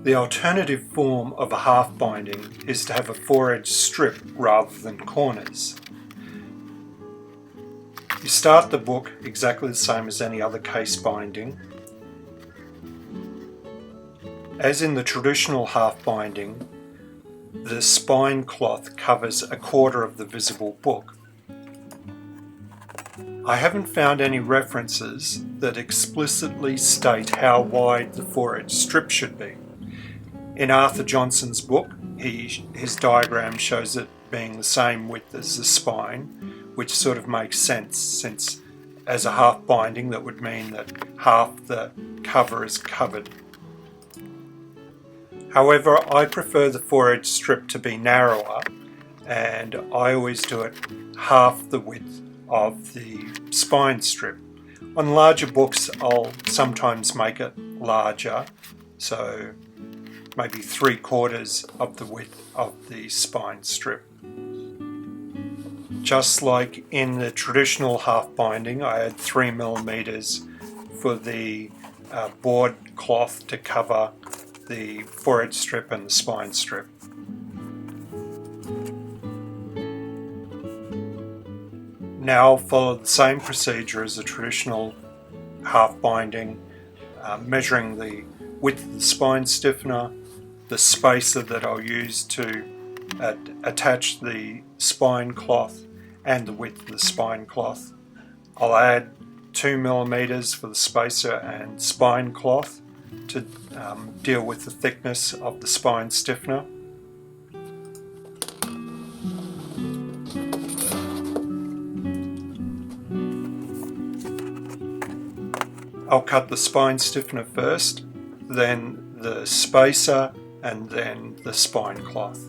The alternative form of a half binding is to have a fore-edge strip rather than corners. You start the book exactly the same as any other case binding. As in the traditional half binding, the spine cloth covers a quarter of the visible book. I haven't found any references that explicitly state how wide the fore-edge strip should be. In Arthur Johnson's book, his diagram shows it being the same width as the spine, which sort of makes sense, since as a half binding that would mean that half the cover is covered. However, I prefer the fore-edge strip to be narrower, and I always do it half the width of the spine strip. On larger books I'll sometimes make it larger, so maybe 3/4 of the width of the spine strip. Just like in the traditional half binding, I had 3mm for the board cloth to cover the fore-edge strip and the spine strip. Now I'll follow the same procedure as a traditional half binding, measuring the width of the spine stiffener, the spacer that I'll use to attach the spine cloth, and the width of the spine cloth. I'll add 2mm for the spacer and spine cloth to deal with the thickness of the spine stiffener. I'll cut the spine stiffener first, then the spacer, and then the spine cloth.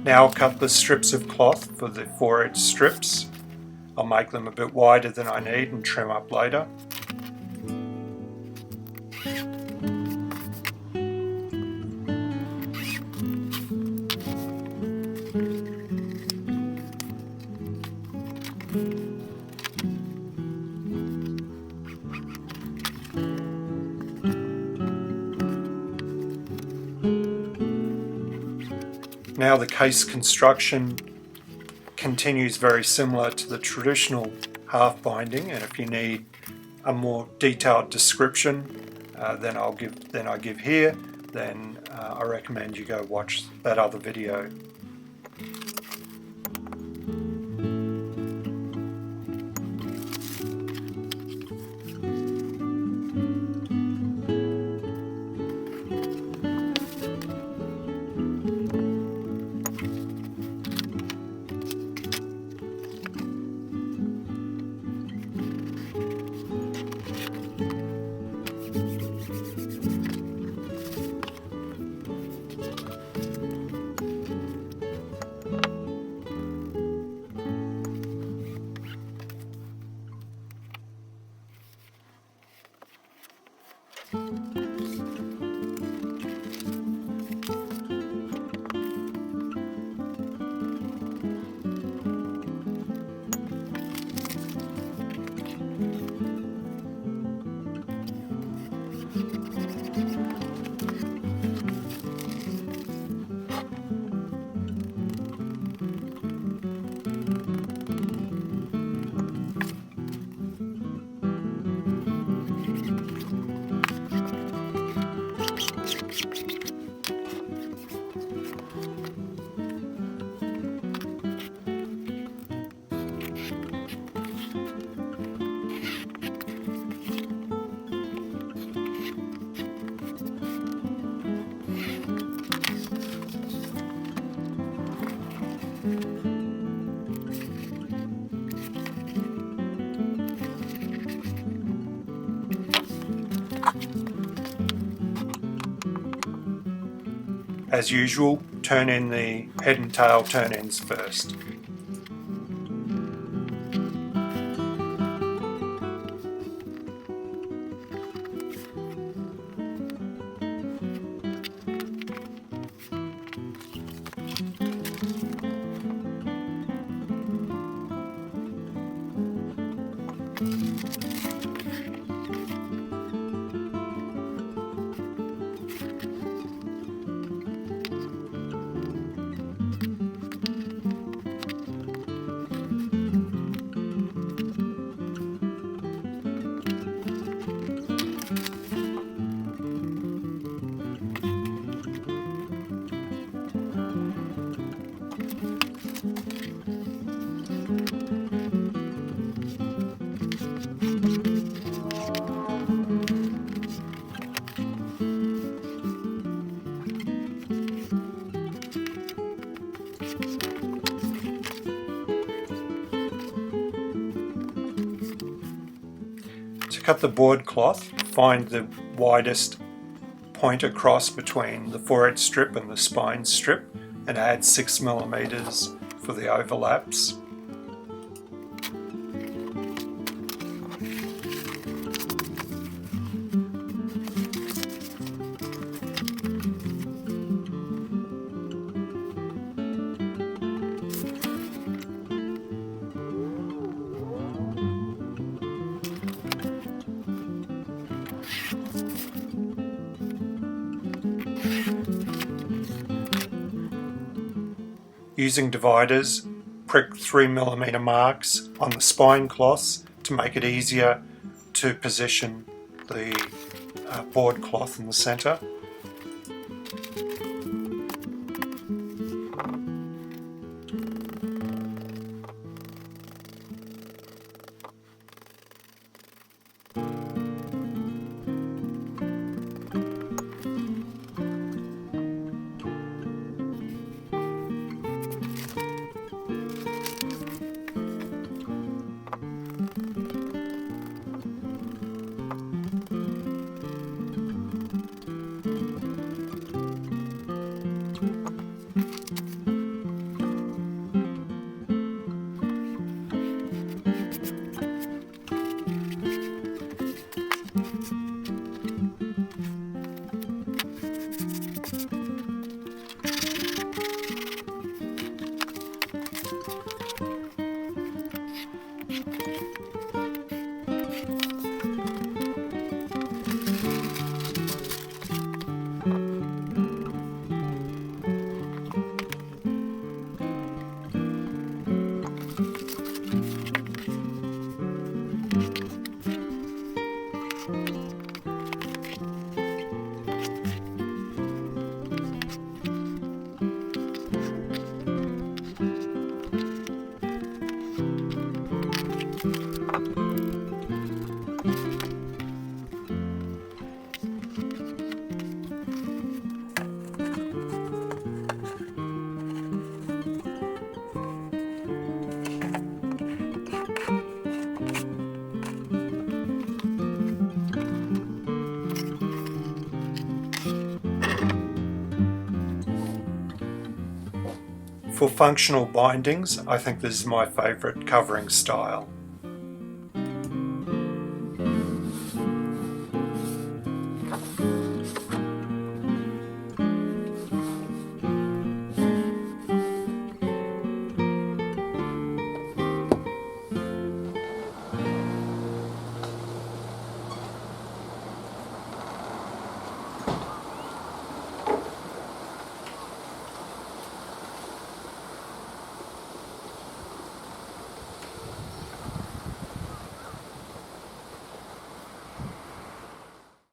Now I'll cut the strips of cloth for the fore-edge strips. I'll make them a bit wider than I need and trim up later. Now the case construction continues very similar to the traditional half binding, and if you need a more detailed description than I give here, then I recommend you go watch that other video. As usual, turn in the head and tail turn-ins first. To cut the board cloth, find the widest point across between the fore-edge strip and the spine strip and add 6mm for the overlaps. Using dividers, prick 3mm marks on the spine cloths to make it easier to position the board cloth in the centre. For functional bindings, I think this is my favourite covering style.